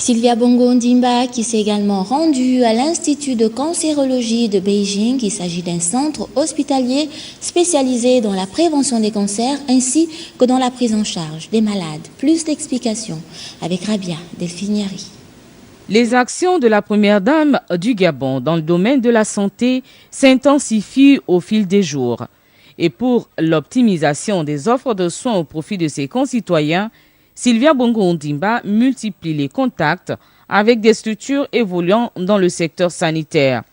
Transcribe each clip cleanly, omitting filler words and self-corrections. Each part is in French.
Sylvia Bongo Ndimba, qui s'est également rendue à l'Institut de cancérologie de Beijing. Il s'agit d'un centre hospitalier spécialisé dans la prévention des cancers ainsi que dans la prise en charge des malades. Plus d'explications avec Rabia Delphiniari. Les actions de la première dame du Gabon dans le domaine de la santé s'intensifient au fil des jours. Et pour l'optimisation des offres de soins au profit de ses concitoyens, Sylvia Bongo Ndimba multiplie les contacts avec des structures évoluant dans le secteur sanitaire.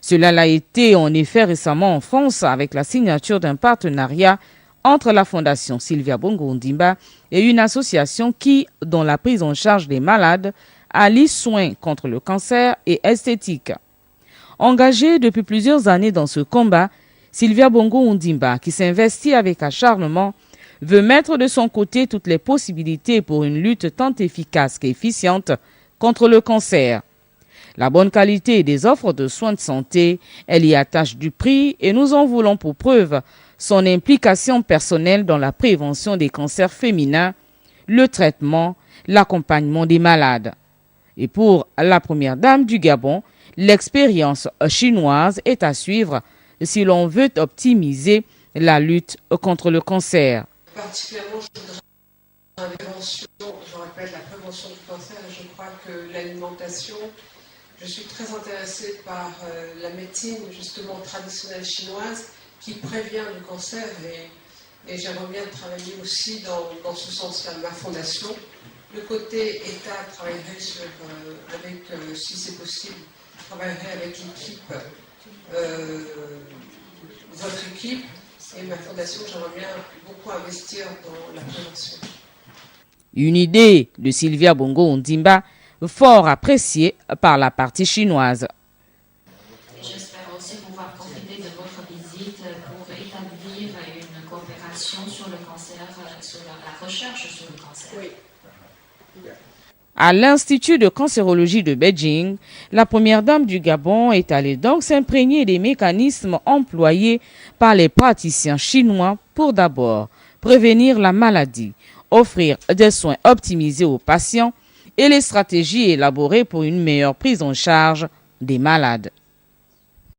Cela l'a été en effet récemment en France avec la signature d'un partenariat entre la Fondation Sylvia Bongo Ndimba et une association qui, dans la prise en charge des malades, allie soins contre le cancer et esthétique. Engagée depuis plusieurs années dans ce combat, Sylvia Bongo Ndimba, qui s'investit avec acharnement, veut mettre de son côté toutes les possibilités pour une lutte tant efficace qu'efficiente contre le cancer. La bonne qualité des offres de soins de santé, elle y attache du prix et nous en voulons pour preuve son implication personnelle dans la prévention des cancers féminins, le traitement, l'accompagnement des malades. Et pour la première dame du Gabon, l'expérience chinoise est à suivre si l'on veut optimiser la lutte contre le cancer. Particulièrement, je voudrais la prévention, je rappelle la prévention du cancer, et je crois que l'alimentation, je suis très intéressée par la médecine justement traditionnelle chinoise qui prévient le cancer et j'aimerais bien travailler aussi dans ce sens-là. Ma fondation, le côté État travaillerait si c'est possible, travaillerait avec l'équipe, votre équipe. Et ma fondation, j'aimerais bien beaucoup investir dans la prévention. Une idée de Sylvia Bongo Ndimba, fort appréciée par la partie chinoise. J'espère aussi pouvoir profiter de votre visite pour établir une coopération sur le cancer, sur la recherche sur le cancer. Oui. À l'Institut de cancérologie de Beijing, la première dame du Gabon est allée donc s'imprégner des mécanismes employés par les praticiens chinois pour d'abord prévenir la maladie, offrir des soins optimisés aux patients et les stratégies élaborées pour une meilleure prise en charge des malades.